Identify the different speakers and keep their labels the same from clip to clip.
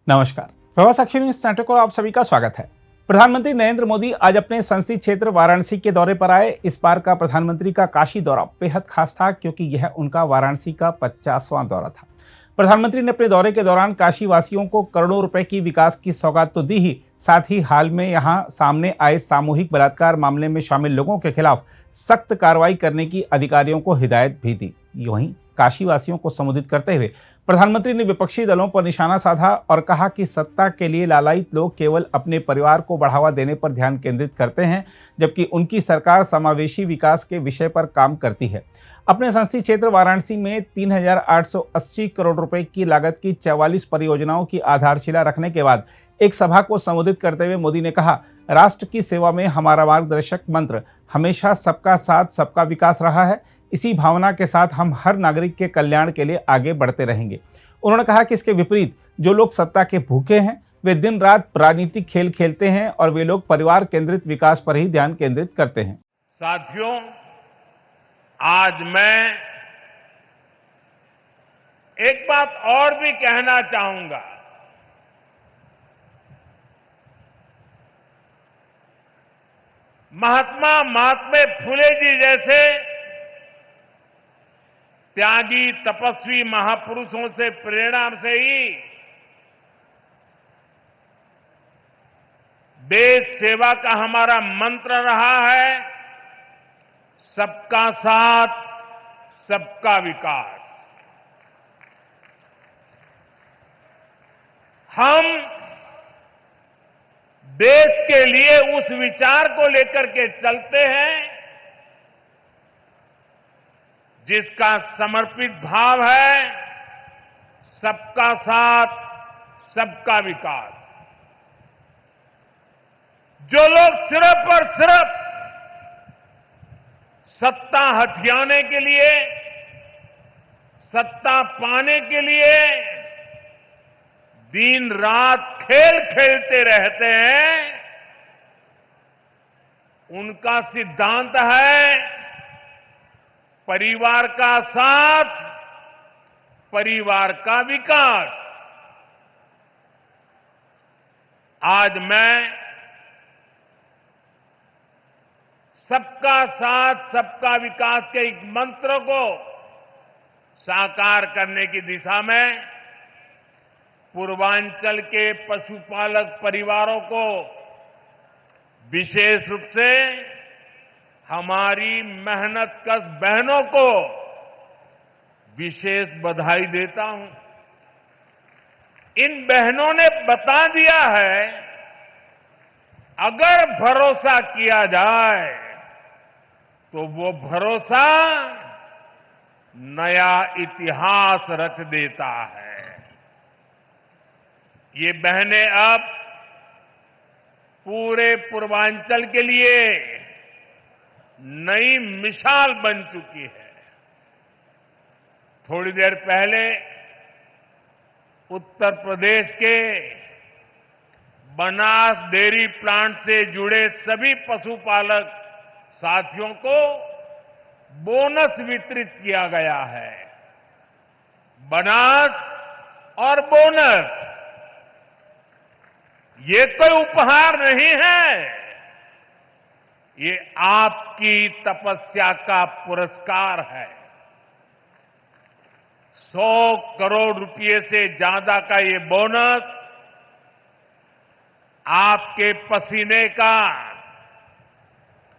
Speaker 1: नमस्कार। प्रवास अक्षर न्यूज सेंटर को आप सभी का स्वागत है। प्रधानमंत्री नरेंद्र मोदी आज अपने संसदीय क्षेत्र वाराणसी के दौरे पर आए। इस बार का प्रधानमंत्री का काशी दौरा बेहद खास था क्योंकि यह उनका वाराणसी का 50वां दौरा था। प्रधानमंत्री ने अपने दौरे के दौरान काशी वासियों को करोड़ों रुपए की विकास की सौगात तो दी ही, साथ ही हाल में यहां सामने आए सामूहिक बलात्कार मामले में शामिल लोगों के खिलाफ सख्त कार्रवाई करने की अधिकारियों को हिदायत भी दी। वहीं काशी वासियों को संबोधित करते हुए प्रधानमंत्री ने विपक्षी दलों पर निशाना साधा और कहा कि सत्ता के लिए लालायित लोग केवल अपने परिवार को बढ़ावा देने पर ध्यान केंद्रित करते हैं, जबकि उनकी सरकार समावेशी विकास के विषय पर काम करती है। अपने संसदीय क्षेत्र वाराणसी में 3,880 करोड़ रुपए की लागत की 44 परियोजनाओं की आधारशिला रखने के बाद एक सभा को संबोधित करते हुए मोदी ने कहा, राष्ट्र की सेवा में हमारा मार्गदर्शक मंत्र हमेशा सबका साथ सबका विकास रहा है। इसी भावना के साथ हम हर नागरिक के कल्याण के लिए आगे बढ़ते रहेंगे। उन्होंने कहा कि इसके विपरीत जो लोग सत्ता के भूखे हैं वे दिन रात राजनीतिक खेल खेलते हैं और वे लोग परिवार केंद्रित विकास पर ही ध्यान केंद्रित करते हैं।
Speaker 2: साथियों, आज मैं एक बात और भी कहना चाहूंगा। महात्मा फुले जी जैसे त्यागी तपस्वी महापुरुषों से प्रेरणा से ही देश सेवा का हमारा मंत्र रहा है, सबका साथ सबका विकास। हम देश के लिए उस विचार को लेकर के चलते हैं जिसका समर्पित भाव है सबका साथ सबका विकास। जो लोग सिर्फ और सिर्फ सत्ता हथियाने के लिए, सत्ता पाने के लिए दिन रात खेल खेलते रहते हैं, उनका सिद्धांत है परिवार का साथ परिवार का विकास। आज मैं सबका साथ सबका विकास के एक मंत्र को साकार करने की दिशा में पूर्वांचल के पशुपालक परिवारों को, विशेष रूप से हमारी मेहनतकश बहनों को विशेष बधाई देता हूं। इन बहनों ने बता दिया है, अगर भरोसा किया जाए तो वो भरोसा नया इतिहास रच देता है। ये बहनें अब पूरे पूर्वांचल के लिए नई मिसाल बन चुकी है। थोड़ी देर पहले उत्तर प्रदेश के बनास डेयरी प्लांट से जुड़े सभी पशुपालक साथियों को बोनस वितरित किया गया है। बनास और बोनस ये कोई उपहार नहीं है, ये आपकी तपस्या का पुरस्कार है। 100 करोड़ रुपए से ज्यादा का ये बोनस आपके पसीने का,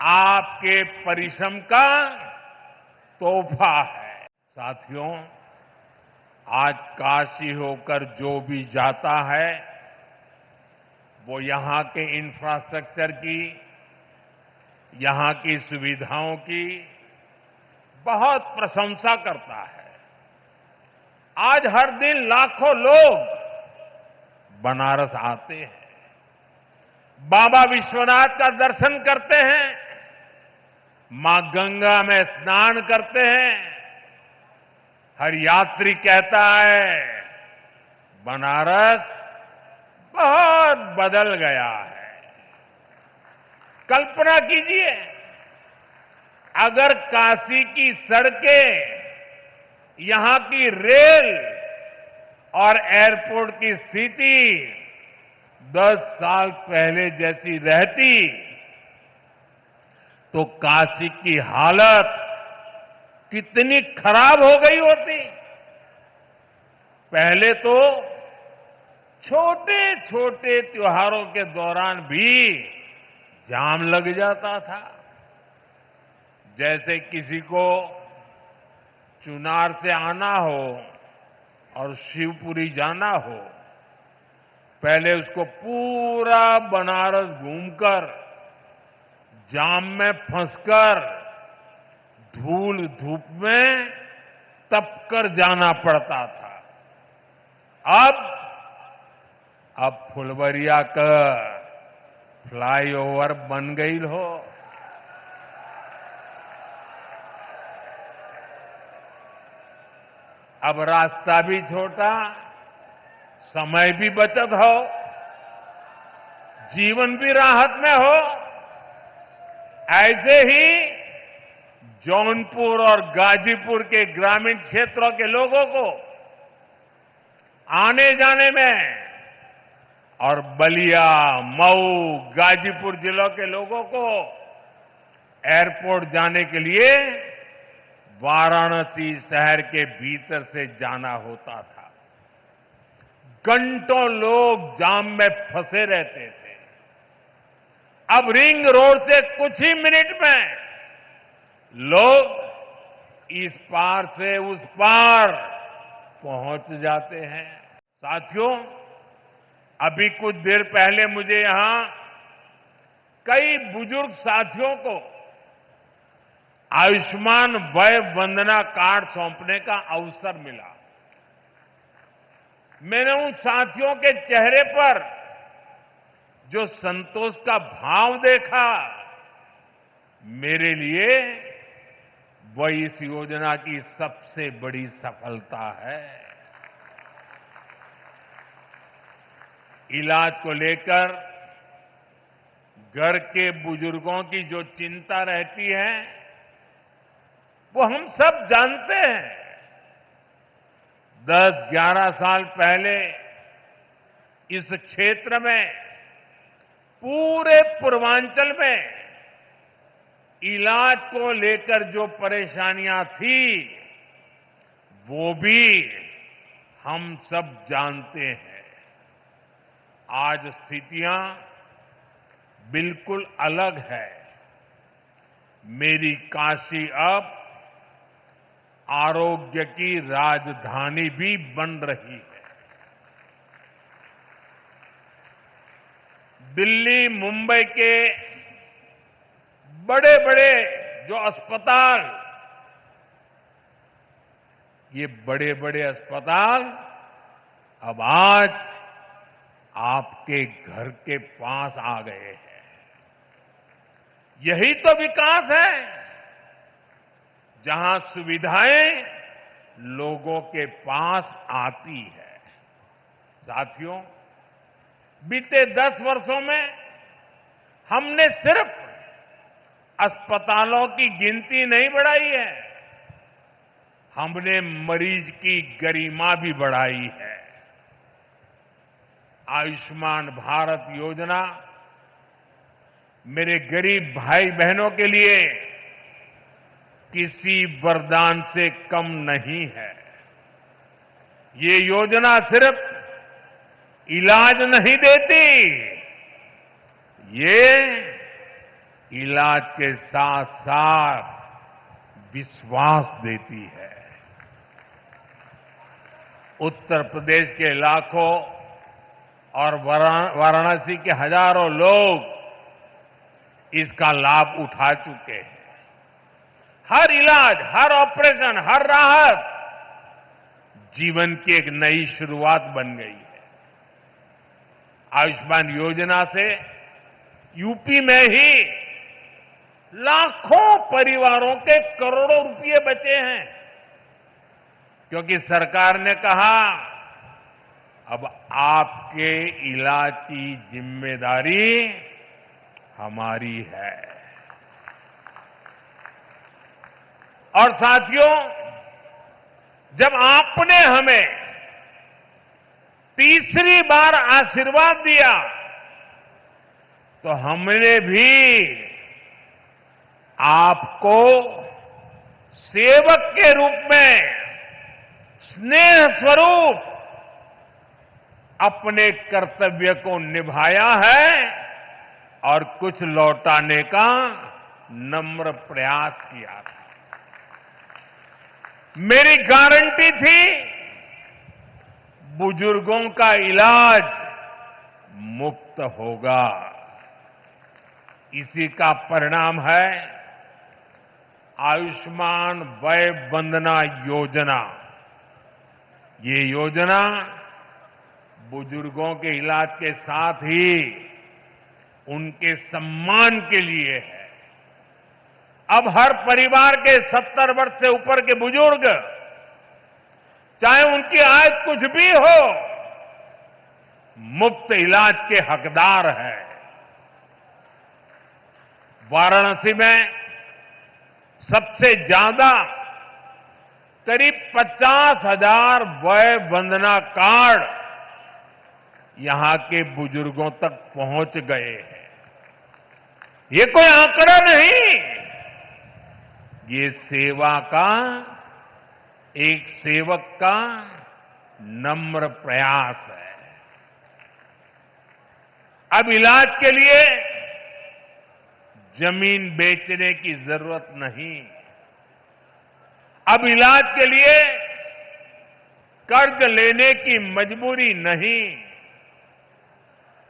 Speaker 2: आपके परिश्रम का तोहफा है। साथियों, आज काशी होकर जो भी जाता है वो यहां के इंफ्रास्ट्रक्चर की, यहां की सुविधाओं की बहुत प्रशंसा करता है। आज हर दिन लाखों लोग बनारस आते हैं, बाबा विश्वनाथ का दर्शन करते हैं, मां गंगा में स्नान करते हैं। हर यात्री कहता है बनारस बहुत बदल गया है। कल्पना कीजिए, अगर काशी की सड़कें, यहां की रेल और एयरपोर्ट की स्थिति 10 साल पहले जैसी रहती तो काशी की हालत कितनी खराब हो गई होती। पहले तो छोटे छोटे त्योहारों के दौरान भी जाम लग जाता था। जैसे किसी को चुनार से आना हो और शिवपुरी जाना हो, पहले उसको पूरा बनारस घूमकर जाम में फंसकर धूल धूप में तपकर जाना पड़ता था। अब फुलवरिया का फ्लाईओवर बन गई हो। अब रास्ता भी छोटा, समय भी बचत हो, जीवन भी राहत में हो। ऐसे ही जौनपुर और गाजीपुर के ग्रामीण क्षेत्रों के लोगों को आने जाने में और बलिया, मऊ, गाजीपुर जिलों के लोगों को एयरपोर्ट जाने के लिए वाराणसी शहर के भीतर से जाना होता था। घंटों लोग जाम में फंसे रहते थे। अब रिंग रोड से कुछ ही मिनट में लोग इस पार से उस पार पहुंच जाते हैं। साथियों, अभी कुछ देर पहले मुझे यहां कई बुजुर्ग साथियों को आयुष्मान वय वंदना कार्ड सौंपने का अवसर मिला। मैंने उन साथियों के चेहरे पर जो संतोष का भाव देखा, मेरे लिए वह इस योजना की सबसे बड़ी सफलता है। इलाज को लेकर घर के बुजुर्गों की जो चिंता रहती है, वो हम सब जानते हैं। 10-11 साल पहले इस क्षेत्र में, पूरे पूर्वांचल में इलाज को लेकर जो परेशानियां थी, वो भी हम सब जानते हैं। आज स्थितियां बिल्कुल अलग है। मेरी काशी अब आरोग्य की राजधानी भी बन रही है। दिल्ली, मुंबई के बड़े बड़े जो अस्पताल, ये बड़े बड़े अस्पताल अब आज आपके घर के पास आ गए हैं। यही तो विकास है, जहां सुविधाएं लोगों के पास आती है। साथियों, बीते 10 वर्षों में हमने सिर्फ अस्पतालों की गिनती नहीं बढ़ाई है, हमने मरीज की गरिमा भी बढ़ाई है। आयुष्मान भारत योजना मेरे गरीब भाई बहनों के लिए किसी वरदान से कम नहीं है। ये योजना सिर्फ इलाज नहीं देती, ये इलाज के साथ साथ विश्वास देती है। उत्तर प्रदेश के लाखों और वाराणसी के हजारों लोग इसका लाभ उठा चुके हैं। हर इलाज, हर ऑपरेशन, हर राहत जीवन की एक नई शुरुआत बन गई है। आयुष्मान योजना से यूपी में ही लाखों परिवारों के करोड़ों रुपए बचे हैं, क्योंकि सरकार ने कहा अब आपके इलाज की जिम्मेदारी हमारी है। और साथियों, जब आपने हमें तीसरी बार आशीर्वाद दिया तो हमने भी आपको सेवक के रूप में स्नेह स्वरूप अपने कर्तव्य को निभाया है और कुछ लौटाने का नम्र प्रयास किया था। मेरी गारंटी थी बुजुर्गों का इलाज मुफ्त होगा। इसी का परिणाम है आयुष्मान वय वंदना योजना। ये योजना बुजुर्गों के इलाज के साथ ही उनके सम्मान के लिए है। अब हर परिवार के 70 वर्ष से ऊपर के बुजुर्ग, चाहे उनकी आय कुछ भी हो, मुफ्त इलाज के हकदार है। वाराणसी में सबसे ज्यादा करीब 50,000 वय वंदना कार्ड यहां के बुजुर्गों तक पहुंच गए हैं। ये कोई आंकड़ा नहीं, ये सेवा का, एक सेवक का नम्र प्रयास है। अब इलाज के लिए जमीन बेचने की जरूरत नहीं। अब इलाज के लिए कर्ज लेने की मजबूरी नहीं।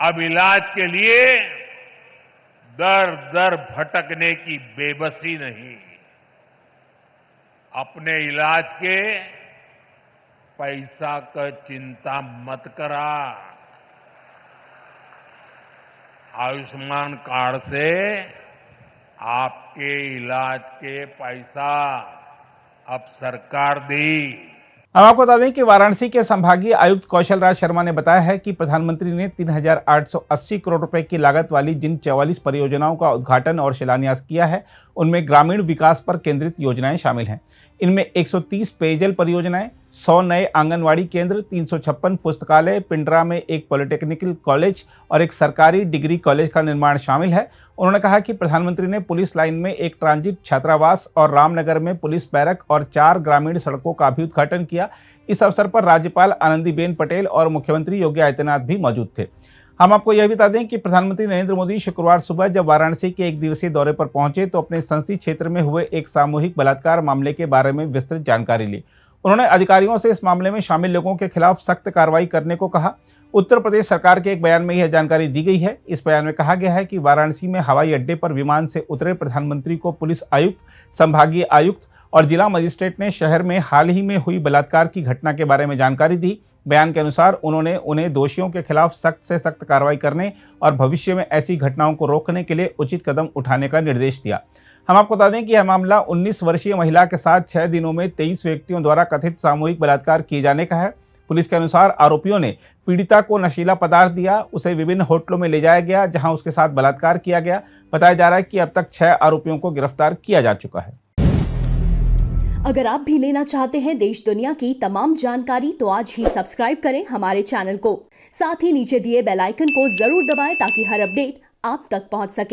Speaker 2: अब इलाज के लिए दर दर भटकने की बेबसी नहीं। अपने इलाज के पैसा का चिंता मत करा। आयुष्मान कार्ड से आपके इलाज के पैसा अब सरकार दी।
Speaker 1: अब आपको बता दें कि वाराणसी के संभागीय आयुक्त कौशल राज शर्मा ने बताया है कि प्रधानमंत्री ने 3,880 करोड़ रुपए की लागत वाली जिन 44 परियोजनाओं का उद्घाटन और शिलान्यास किया है, उनमें ग्रामीण विकास पर केंद्रित योजनाएं शामिल हैं। इनमें 130 पेयजल परियोजनाएं, 100 नए आंगनवाड़ी केंद्र, 356 पुस्तकालय, पिंडरा में एक पॉलिटेक्निकल कॉलेज और एक सरकारी डिग्री कॉलेज का निर्माण शामिल है। उन्होंने कहा कि प्रधानमंत्री ने पुलिस लाइन में एक ट्रांजिट छात्रावास और रामनगर में पुलिस बैरक और 4 ग्रामीण सड़कों का भी उद्घाटन किया। इस अवसर पर राज्यपाल आनंदीबेन पटेल और मुख्यमंत्री योगी आदित्यनाथ भी मौजूद थे। हम आपको यह भी बता दें कि प्रधानमंत्री नरेंद्र मोदी शुक्रवार सुबह जब वाराणसी के एक दिवसीय दौरे पर पहुंचे तो अपने संसदीय क्षेत्र में हुए एक सामूहिक बलात्कार मामले के बारे में विस्तृत जानकारी ली। उन्होंने अधिकारियों से इस मामले में शामिल लोगों के खिलाफ सख्त कार्रवाई करने को कहा। उत्तर प्रदेश सरकार के एक बयान में यह जानकारी दी गई है। इस बयान में कहा गया है कि वाराणसी में हवाई अड्डे पर विमान से उतरे प्रधानमंत्री को पुलिस आयुक्त, संभागीय आयुक्त और जिला मजिस्ट्रेट ने शहर में हाल ही में हुई बलात्कार की घटना के बारे में जानकारी दी। बयान के अनुसार उन्होंने उन्हें दोषियों के खिलाफ सख्त से सख्त कार्रवाई करने और भविष्य में ऐसी घटनाओं को रोकने के लिए उचित कदम उठाने का निर्देश दिया। हम आपको बता दें कि यह मामला 19 वर्षीय महिला के साथ 6 दिनों में 23 व्यक्तियों द्वारा कथित सामूहिक बलात्कार किए जाने का है। पुलिस के अनुसार आरोपियों ने पीड़िता को नशीला पदार्थ दिया, उसे विभिन्न होटलों में ले जाया गया जहां उसके साथ बलात्कार किया गया। बताया जा रहा है कि अब तक 6 आरोपियों को गिरफ्तार किया जा चुका है।
Speaker 3: अगर आप भी लेना चाहते हैं देश दुनिया की तमाम जानकारी तो आज ही सब्सक्राइब करें हमारे चैनल को। साथ ही नीचे दिए बेल आइकन को जरूर दबाएं ताकि हर अपडेट आप तक पहुंच सके।